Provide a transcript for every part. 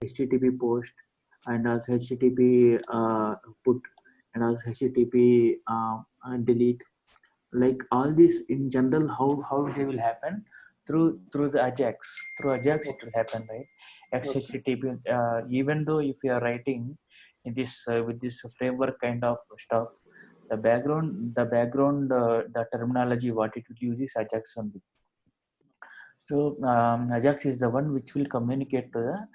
HTTP post, and also HTTP put, and also HTTP delete. Like all this in general, how they will happen through the Ajax. Through Ajax, it will happen, right? HTTP. Even though if you are writing in this with this framework kind of stuff, the terminology what it will use is Ajax only. So Ajax is the one which will communicate to the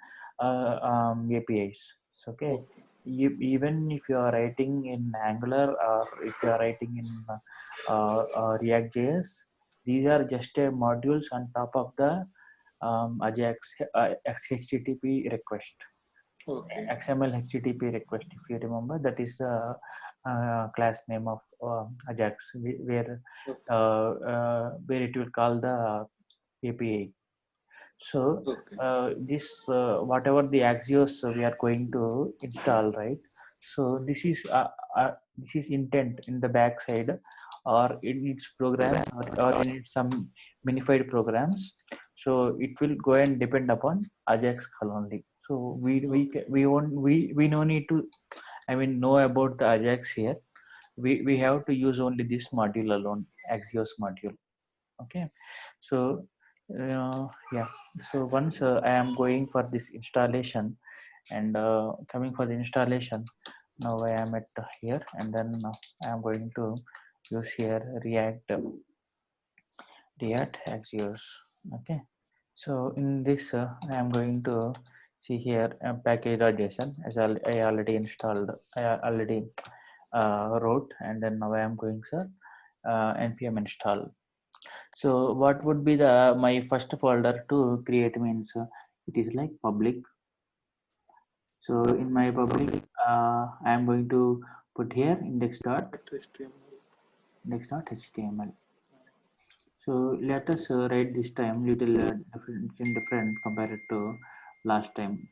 APIs. So, okay. Even if you are writing in Angular or if you are writing in React.js, these are just modules on top of the Ajax HTTP request. XML HTTP request, if you remember, that is the class name of Ajax, where it will call the API. So this whatever the Axios we are going to install, right? So this is intent in the backside, or in its program, or in its some minified programs. So it will go and depend upon Ajax call only. So we no need to, I mean, know about the Ajax here. We have to use only this module alone, Axios module. Okay. So yeah, so once I am going for this installation, and coming for the installation, now I am at here, and then I am going to use here React Axios. Okay. So in this I am going to see here package.json, as I already installed, I already wrote, and then now I am going npm install. So what would be the my first folder to create means it is like public. So in my public, I am going to put here index.html. So let us write this time little different compared to last time.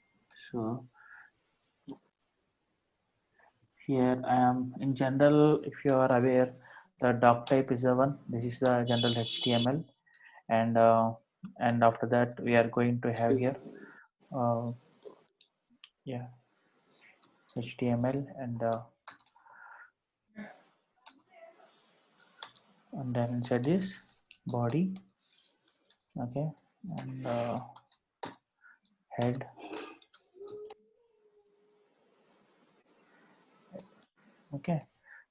So here I am in general. If you are aware, the doc type is the one. This is the general HTML, and after that we are going to have here yeah, HTML, and then inside this body. Okay. And head. Okay.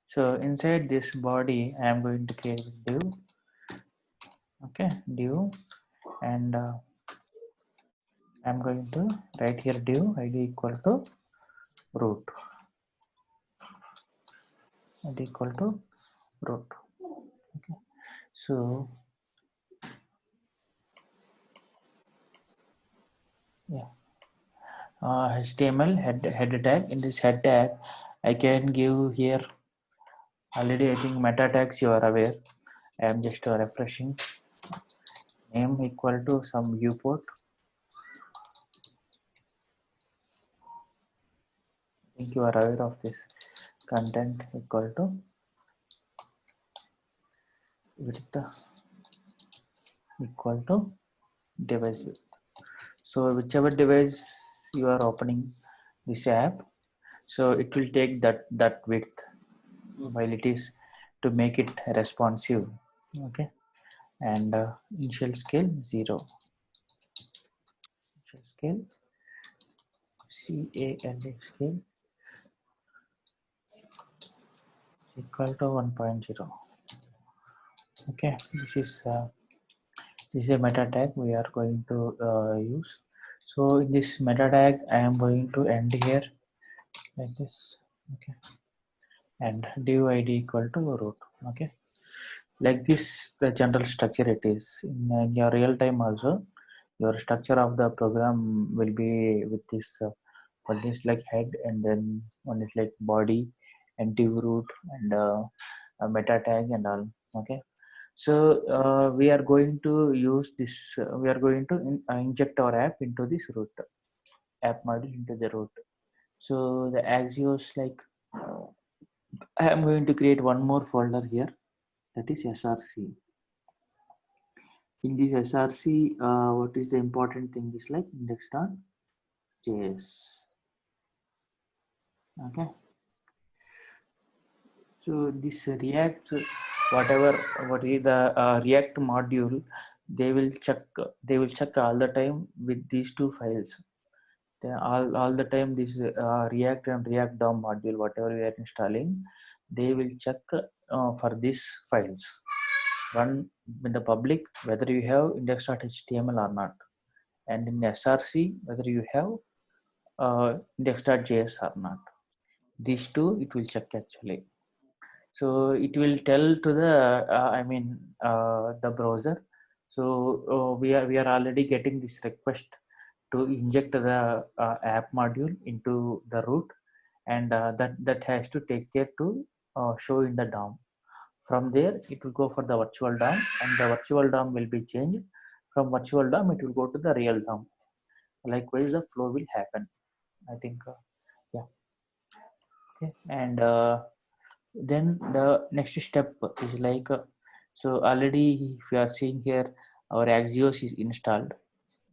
So inside this body I am going to create div. Okay, div, and I'm going to write here div id equal to root. id equal to root. Okay. So yeah, HTML head tag. In this head tag I can give here already, I think meta tags you are aware. I am just refreshing. Name equal to some viewport. I think you are aware of this. Content equal to width equal to device width. So whichever device you are opening this app, so it will take that width while it is to make it responsive. Okay. And initial scale 0. Initial scale CALA scale equal to 1.0. Okay. This is a meta tag we are going to use. So in this meta tag I am going to end here like this. Okay. And div id equal to root. Okay. Like this, the general structure it is. In your real time also, your structure of the program will be with this one is like head, and then one is like body, and div root, and a meta tag and all. Okay. So we are going to use this, we are going to inject our app into this root, app module into the root. So the Axios, like I am going to create one more folder here, that is src. In this src, what is the important thing is like index dot JS. Okay. So this React, what is the React module, they will check all the time with these two files. All the time this React and React DOM module, whatever we are installing, they will check for these files. One in the public, whether you have index.html or not, and in SRC, whether you have index.js or not. These two it will check actually. So it will tell to the the browser. So we are already getting this request to inject the app module into the root, and that has to take care to show in the DOM. From there it will go for the virtual DOM, and the virtual DOM will be changed. From virtual DOM it will go to the real DOM. Likewise the flow will happen, I think. Yeah. Okay. And then the next step is so already if you are seeing here, our Axios is installed.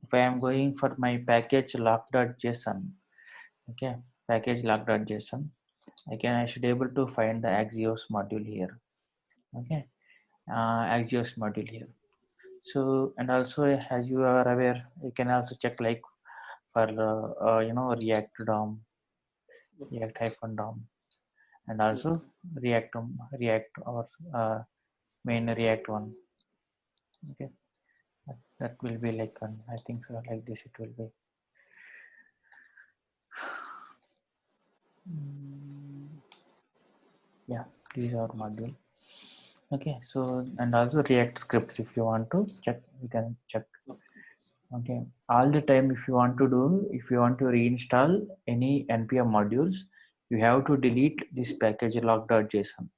If I am going for my package lock.json, okay, package lock.json, I should able to find the Axios module here. Okay, Axios module here. So, and also as you are aware, you can also check like for React DOM, React-DOM, and also React or main React one. Okay, that will be like I think so, like this it will be. Yeah, these are module. Okay, so and also React scripts, if you want to check, you can check. Okay, all the time if you want to reinstall any npm modules, you have to delete this package log.json.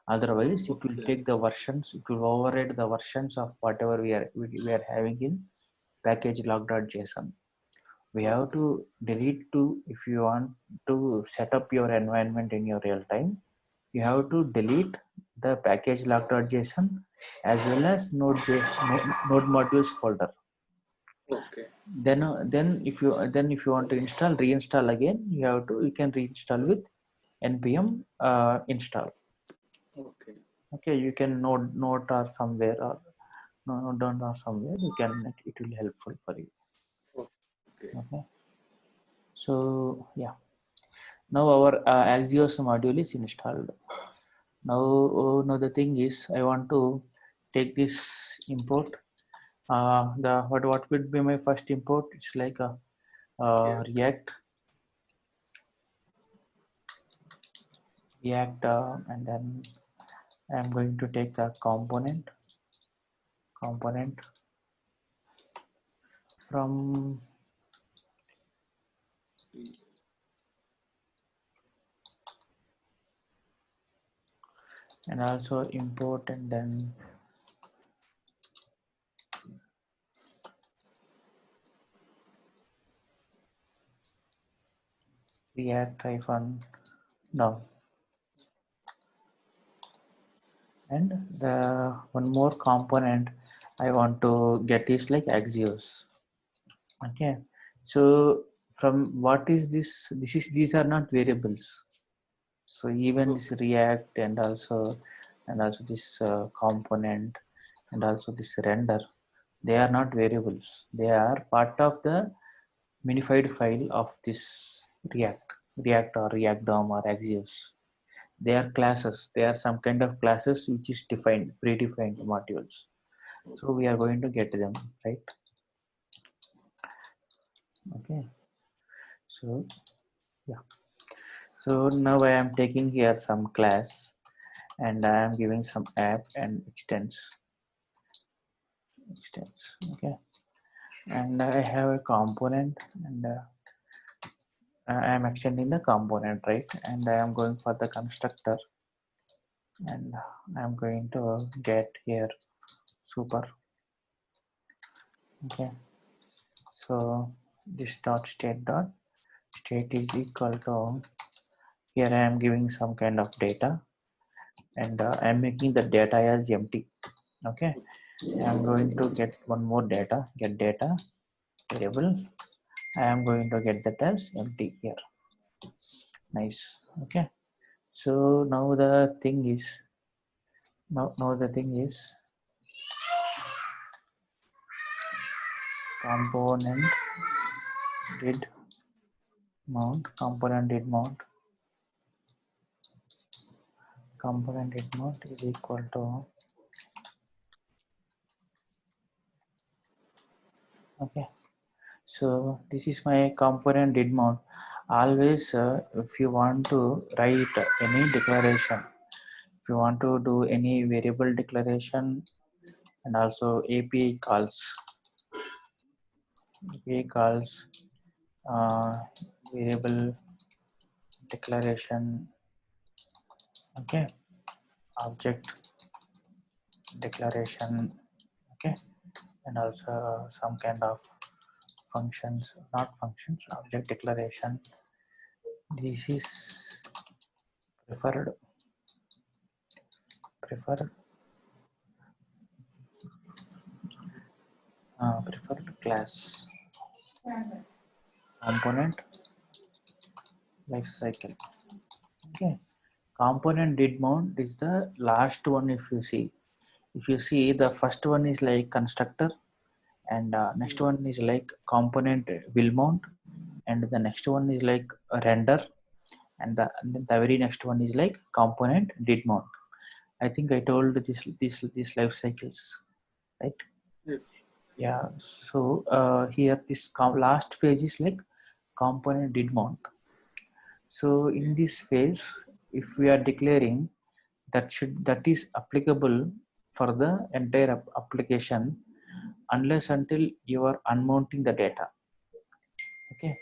Otherwise it will take the versions, it will override the versions of whatever we are having in package log.json. We have to delete if you want to set up your environment in your real time, you have to delete the package log.json as well as node modules folder. Okay. Then if you want to reinstall again, you can reinstall with npm install. Okay. Okay, you can note or somewhere, or no down or somewhere, you can, it will helpful for you. Okay, so yeah, now our Axios module is installed. Now the thing is, I want to take this import. What would be my first import? It's like a React, and then I'm going to take the component from and also import, and then React-DOM. And the one more component I want to get is like Axios. Okay, so from what is this? These are not variables. So even this React and also this component and also this render, they are not variables. They are part of the minified file of this React or React DOM or Axios. They are classes. They are some kind of classes which is predefined modules. So we are going to get them, right? Okay. So yeah. So now I am taking here some class, and I am giving some app and extends. Okay. And I have a component, and I am extending the component, right? And I am going for the constructor, and I am going to get here super. Okay, so this state is equal to, here I am giving some kind of data, and I am making the data as empty. Okay, I am going to get one more data, get data variable, I am going to get that as empty here. Nice. Okay. So now the thing is, now the thing is component did mount, component did mount is equal to, okay. So this is my component did mount. Always, if you want to write any declaration, if you want to do any variable declaration, and also API calls variable declaration, okay, object declaration, okay, and also some kind of functions, not functions, object declaration. This is preferred preferred class component life cycle. Okay, component did mount is the last one. If you see the first one is like constructor, and next one is like component will mount, and the next one is like a render, and then the very next one is like component did mount. I think I told these life cycles, right? Yes. Yeah. So here this last phase is like component did mount. So in this phase, if we are declaring that is applicable for the entire application unless until you are unmounting the data. Okay.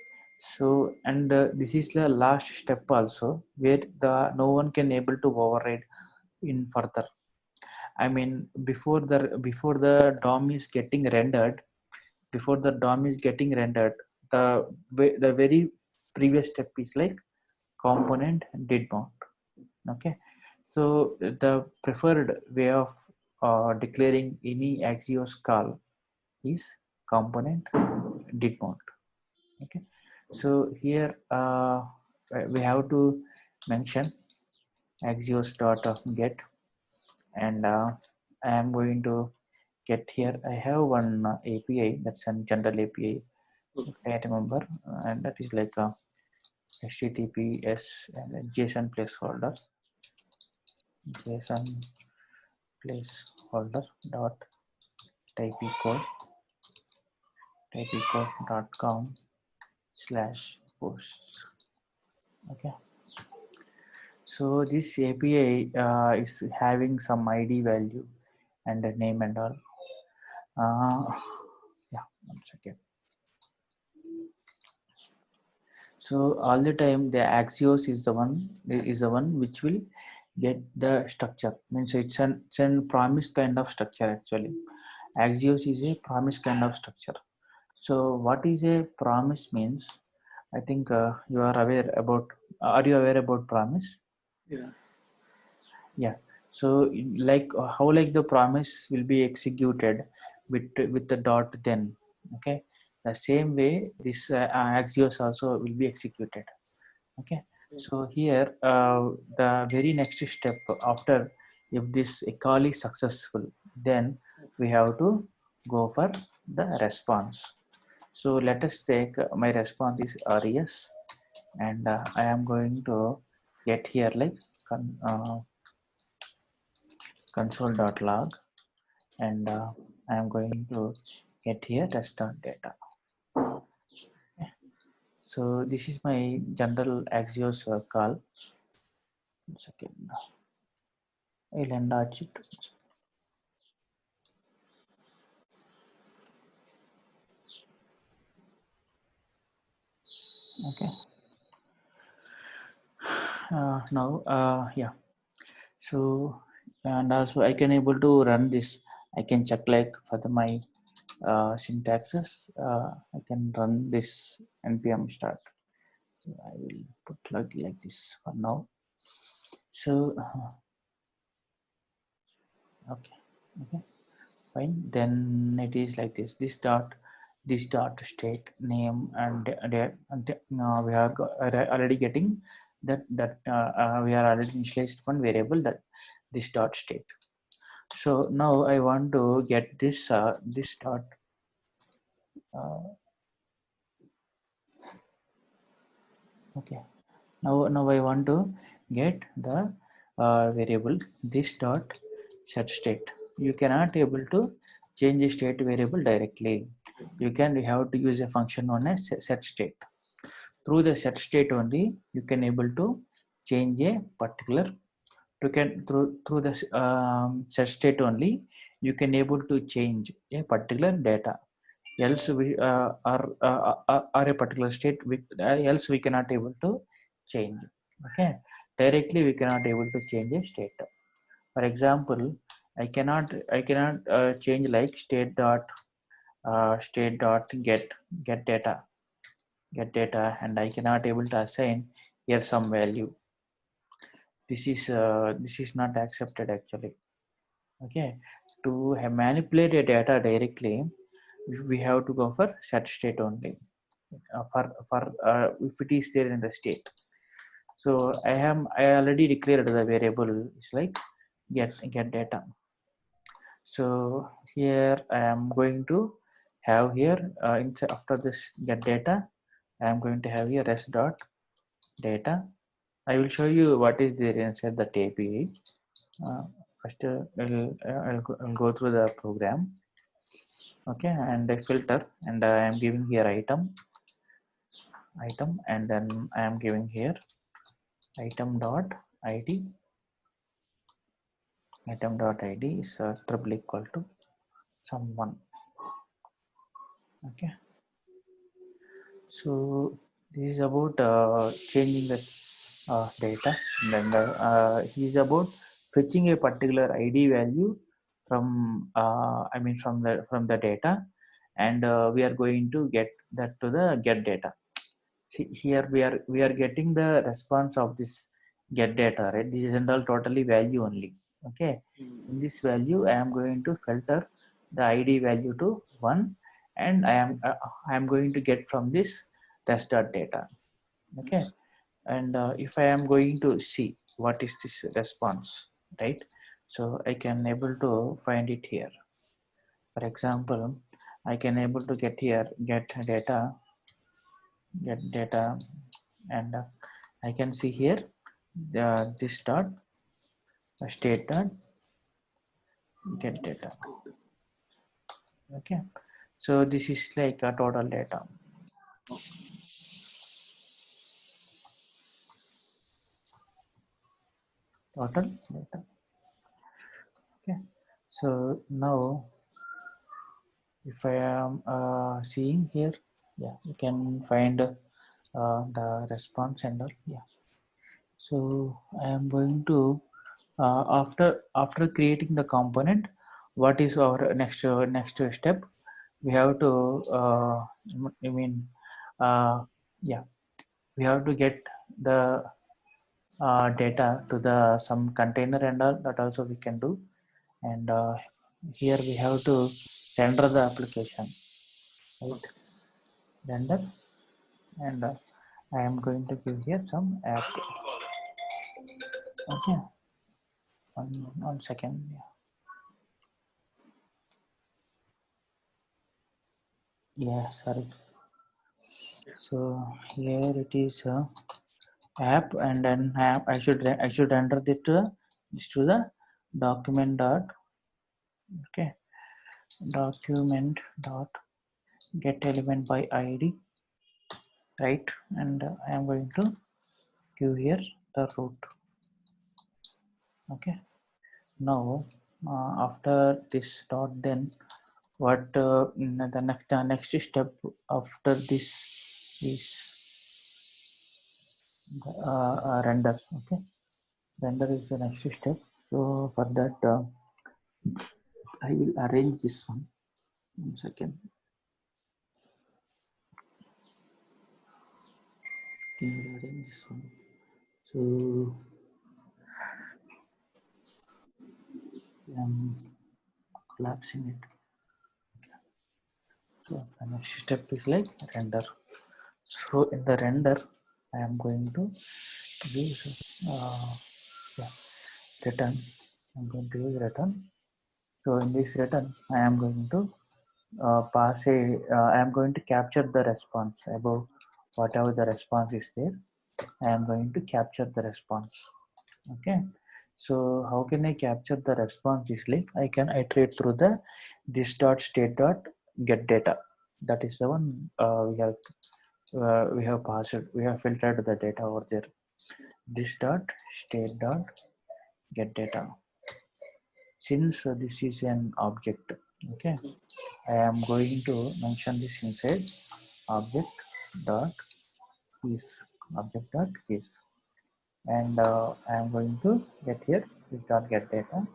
So and this is the last step also where the no one can able to override in further. I mean before the DOM is getting rendered, the very previous step is like component did mount. Okay, so the preferred way of declaring any Axios call is component did mount. Okay, so here we have to mention Axios dot get, and I am going to get here. I have one API, that's a general API, if I remember, and that is like a HTTPS and a JSON placeholder, JSON placeholder dot typecode.com slash posts. Okay, so this API is having some ID value and a name and all. Yeah, 1 second. So all the time the Axios is the one which will get the structure. Means it's an promise kind of structure actually. Axios is a promise kind of structure. So what is a promise means? I think you are aware about. Are you aware about promise? Yeah. Yeah. So like how like the promise will be executed with the dot then. Okay. The same way this Axios also will be executed. Okay, so here the very next step after, if this call is successful, then we have to go for the response. So let us take my response is res, and I am going to get here like console.log, and I am going to get here restaurant data. So this is my general Axios call. 1 second. I'll enlarge it. Okay. Now, yeah. So, and also I can able to run this. I can check like for my syntaxes. I can run this npm start. So I will put like this for now. So, okay, okay, fine. Then it is like this. This dot this dot state name and we are already getting that we are already initialized one variable that this dot state. So now I want to get this this dot okay. Now I want to get the variable this dot set state. You cannot able to change a state variable directly. You have to use a function known as set state. Through the set state only you can able to change a particular. You can through the set state only you can able to change a particular data. Else we are a particular state. Else we cannot able to change. Okay, directly we cannot able to change a state. For example, I cannot change like state dot get data, and I cannot able to assign here some value. This is not accepted actually. Okay, to manipulate a data directly, we have to go for set state only. For if it is there in the state. So I already declared the variable is like get data. So here I am going to have here after this get data, I am going to have here rest dot data. I will show you what is there inside the API. First, I'll go through the program. Okay, and I filter, and I am giving here item, and then I am giving here item dot id. Item dot id is triple equal to someone. Okay, so this is about changing the data, and then he is about fetching a particular id value from from the data, and we are going to get that to the get data. See, here we are getting the response of this get data, right? This is all totally value only. Okay, in this value I am going to filter the id value to 1, and I am going to get from this test dot data. Okay, and if I am going to see what is this response, right? So I can able to find it here. For example, I can able to get here get data, and I can see here this dot state dot get data. Okay, so this is like a total data. Total data. Okay, so now if I am seeing here, yeah, you can find the response and all. Yeah, so I am going to after creating the component, what is our next step? We have to I mean yeah, we have to get the data to the some container and all, that also we can do. And here we have to render the application, right? Render, and I am going to give here some app. Okay, one second. Yeah, sorry. So here it is app, and then I should enter it to this to the document dot okay document dot get element by id, right? And I am going to give here the root. Okay, now after this dot, then what the next step after this is render. Okay, render is the next step. So for that I will arrange this one. 1 second. Okay, I will arrange this one. So I'm collapsing it. So the next step is like render. So in the render, I am going to use return. I'm going to use return. So in this return, I am going to pass a. I am going to capture the response above whatever the response is there. I am going to capture the response. Okay. So how can I capture the response is like I can iterate through the this dot state dot get data. That is the one we have passed. We have filtered the data over there. This dot state dot get data. Since this is an object, okay, I am going to mention this inside object dot keys, object dot keys, and I am going to get here this dot get data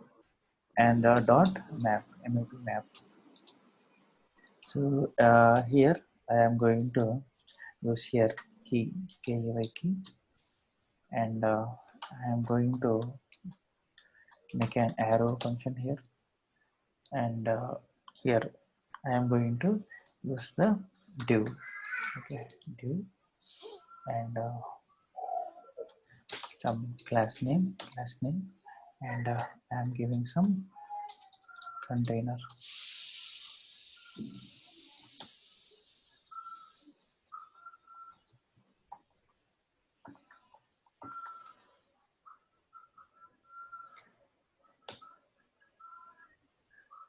and dot map map map. So here I am going to use here key key and I am going to make an arrow function here and here I am going to use the div, okay, div and some class name and I am giving some container.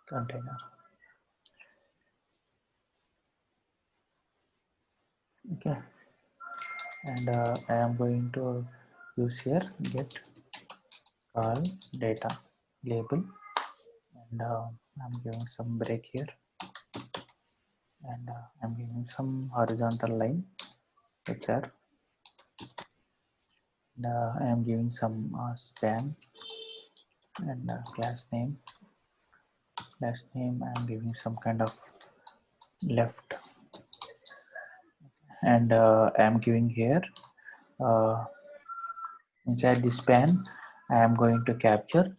Container, okay, and I am going to use here get call data label and I'm giving some break here and I'm giving some horizontal line HR and I am giving some span and class name I'm giving some kind of left and I am giving here uh, inside this span I am going to capture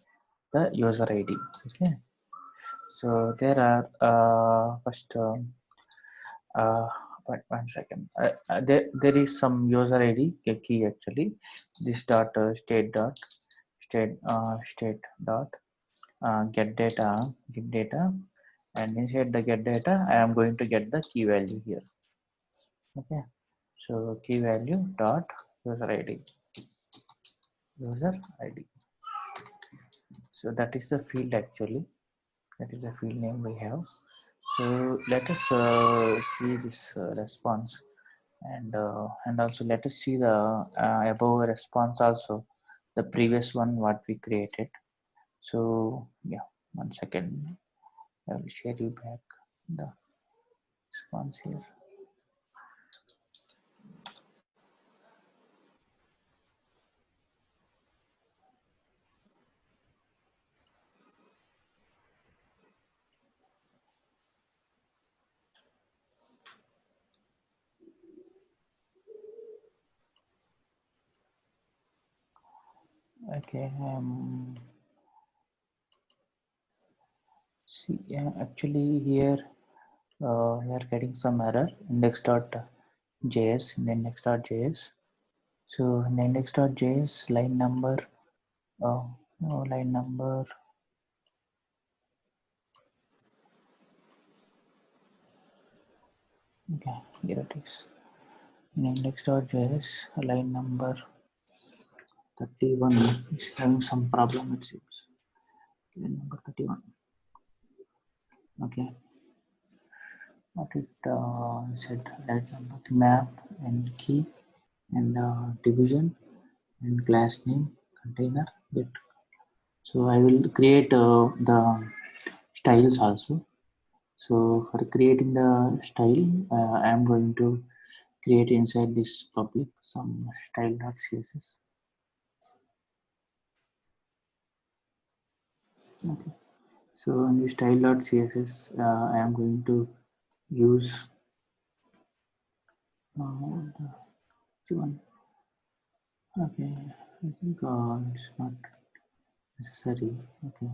the user ID. Okay, so there are first but 1 second. There is some user ID key actually. This dot state dot get data, and inside the get data, I am going to get the key value here. Okay, so key value dot user ID. So that is the field actually. That is the field name we have. So let us see this response and also let us see the above response also, the previous one what we created. So yeah, 1 second, I will share you back the response here. Okay, see, actually here we are getting some error index.js in the index.js. So in the index.js line number line number okay, here it is. In index.js line number 31 is having some problem, it seems. Line number 31. Okay, what it said, line number map and key and division and class name container get. So I will create the styles also. So for creating the style, I am going to create inside this public some style.css. Okay. So in the style.css, I am going to use which one? Okay, I think it's not necessary. Okay.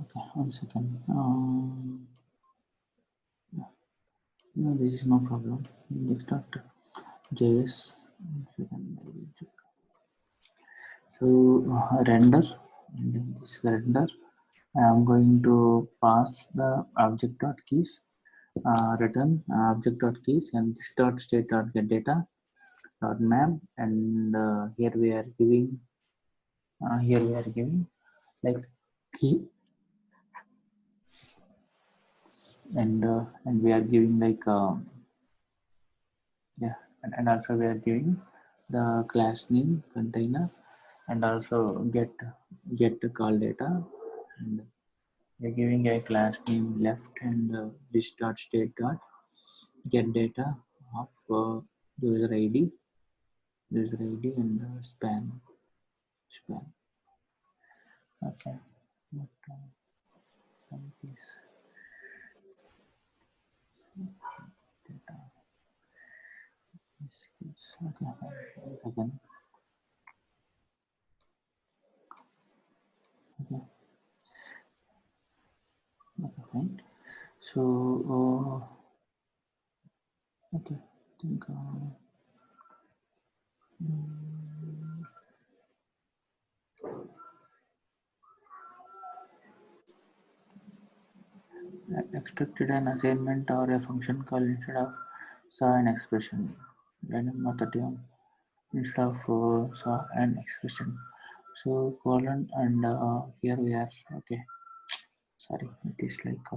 Okay, 1 second. No, this is no problem. It's not JS. 1 second, I will check. So render, and then this render, I am going to pass the object dot keys, return object dot keys, and this dot state dot get data dot map, and here we are giving like key, and we are giving like yeah, and also we are giving the class name container, and also get call data, and we're giving a class name left, and this dot state dot get data of user id and span. Okay, this data okay, 1 second. Okay, fine. So okay, I think extracted an assignment or a function call instead of saw an expression. Random method instead of saw an expression. So colon, and here we are. Okay, sorry, it is like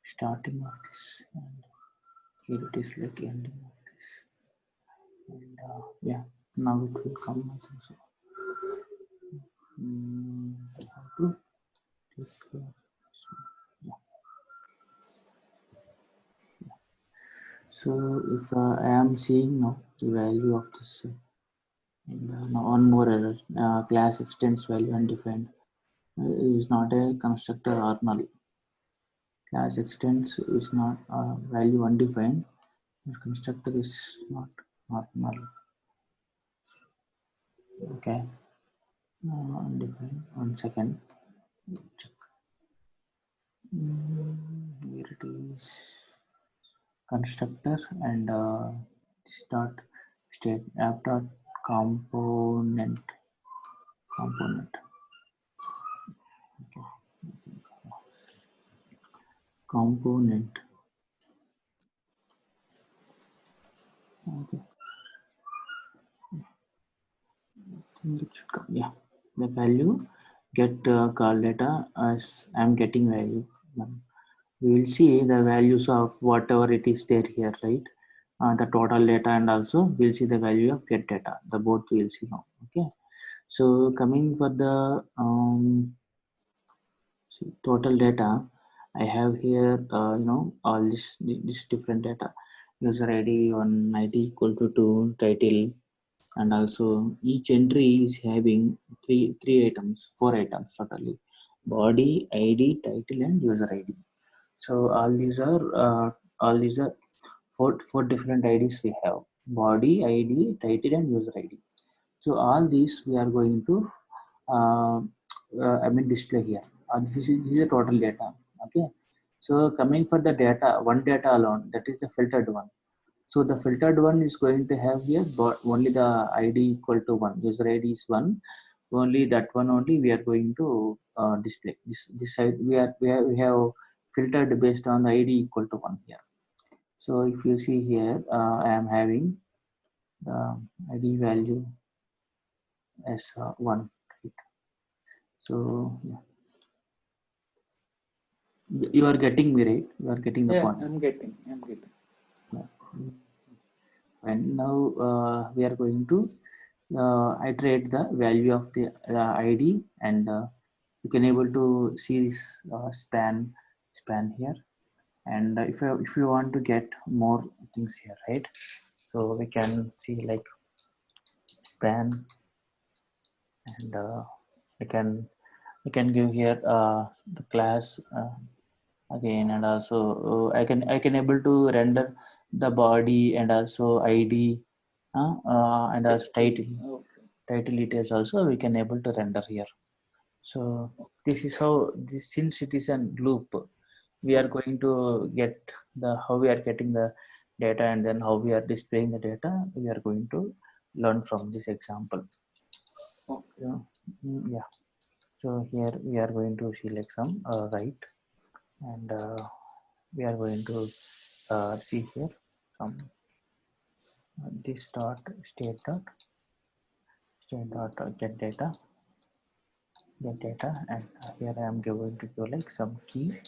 starting of this, and here it is like ending of this, and yeah, now it will come. I think so. How to take this one. Yeah. So if I am seeing now the value of this, and now one more error, class extends value undefined, is not a constructor or null. Class extends is not value undefined. The constructor is not null. Okay, undefined. 1 second. Check. Here it is. Constructor, and this dot state app dot component. Okay. Component. Okay. I think it should come. Yeah. The value get call data as I'm getting value. We will see the values of whatever it is there here, right? The total data, and also we'll see the value of get data. The both we'll see now. Okay. So coming for the total data, I have here all this different data. User ID 1, ID equal to 2, title, and also each entry is having three items, 4 items totally: body, ID, title, and user ID. So all these are four different IDs we have: body, ID, title, and user ID. So all these we are going to uh, display here. This is a total data. Okay. So coming for the data, one data alone, that is the filtered one. So the filtered one is going to have here but only the ID equal to 1, user ID is 1. Only that one only we are going to display. This side we have filtered based on the ID equal to 1 here. So if you see here, I am having the ID value as 1. Right? So yeah. You are getting me, right? You are getting the point. I'm getting. Yeah. And now we are going to iterate the value of the ID, and you can able to see this span here. And if you want to get more things here, right? So we can see like span, and I can give here the class again, and also I can able to render the body, and also ID, and also title. Okay. Title details also we can able to render here. So this is how this, since it is a loop, we are going to get the how we are getting the data and then how we are displaying the data. We are going to learn from this example. Okay. So, yeah. So here we are going to select some right, and we are going to see here some this dot state dot get data, and here I am going to go like some key,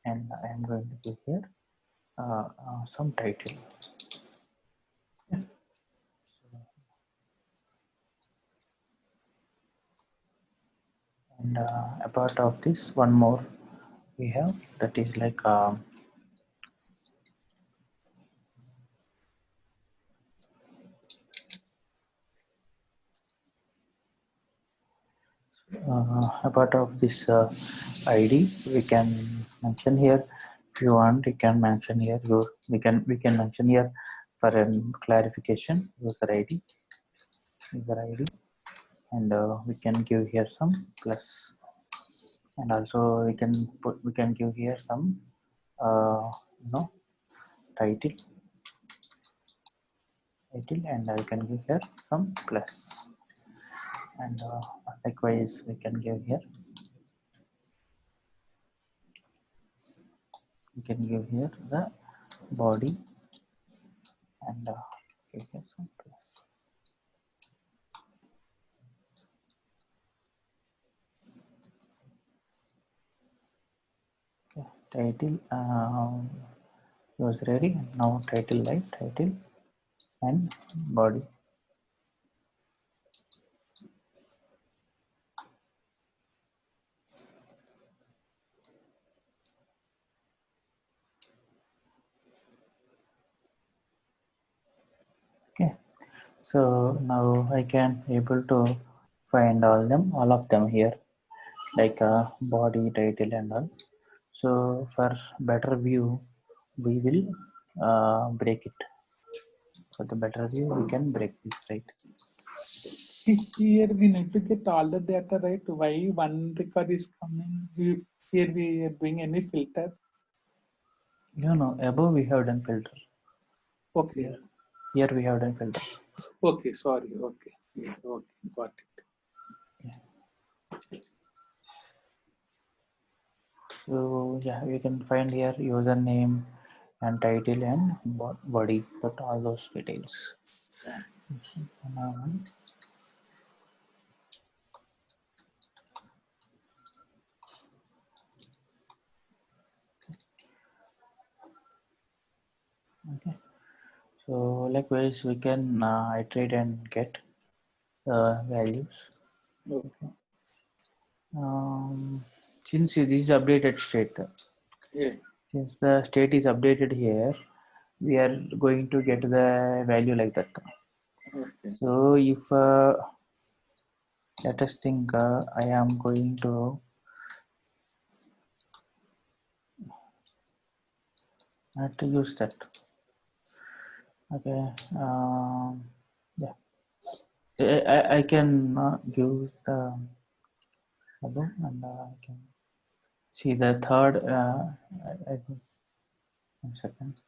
and I am going to give here some title. And apart of this, one more we have, that is like apart of this ID, we can mention here. If you want, you can mention here your we can mention here for clarification user ID, and we can give here some plus, and also we can give here some you know title, and I can give here some plus, and likewise we can give here the body, and give here some plus. Okay, title was ready. Now title and body. Okay, so now I can able to find all of them here, like body, title, and all. So for better view, we will break it. For the better view, we can break this, right? Here we need to get all the data, right? Why one record is coming? Here we are doing any filter. No, above we have done filter. Okay. Here we have done filter. Okay, sorry. Okay. Yeah, okay, got it. So yeah, you can find here username and title and body, but all those details. Okay, so likewise we can iterate and get values. Okay. Since this is updated state, Yeah. since the state is updated here, we are going to get the value like that. Okay. So if let us think I am going to have to use that. Okay, yeah, I can use the above, and I can see the third. I think 1 second.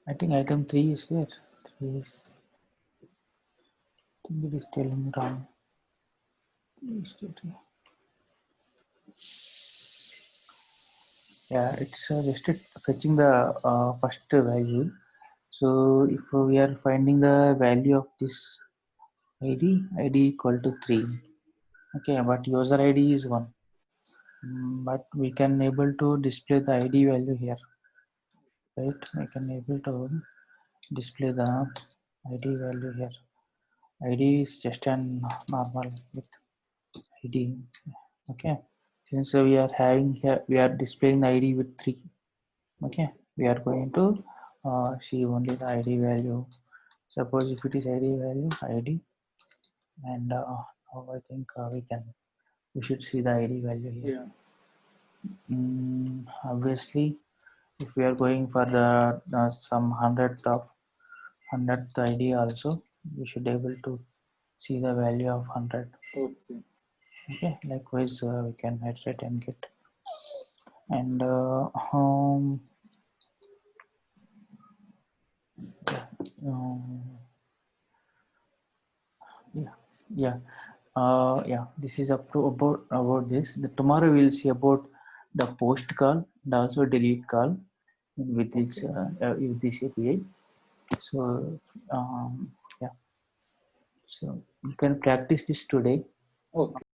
I think item 3 is there. 3 is, I think it is telling wrong. Yeah, it's just fetching the first value. So if we are finding the value of this ID equal to 3. Okay, but user ID is 1. But we can able to display the ID value here, right? We can able to display the ID value here. ID is just an normal with ID. Okay, since we are having here, we are displaying the ID with 3. Okay, we are going to see only the ID value. Suppose if it is ID value ID, and now I think we should see the ID value here. Yeah. Obviously If we are going for the some hundredth ID also, we should able to see the value of 100. Okay. Okay, likewise we can iterate and get. And yeah, this is up to about this. Tomorrow we'll see about the post call and also delete call with this API. So yeah, so you can practice this today. Okay.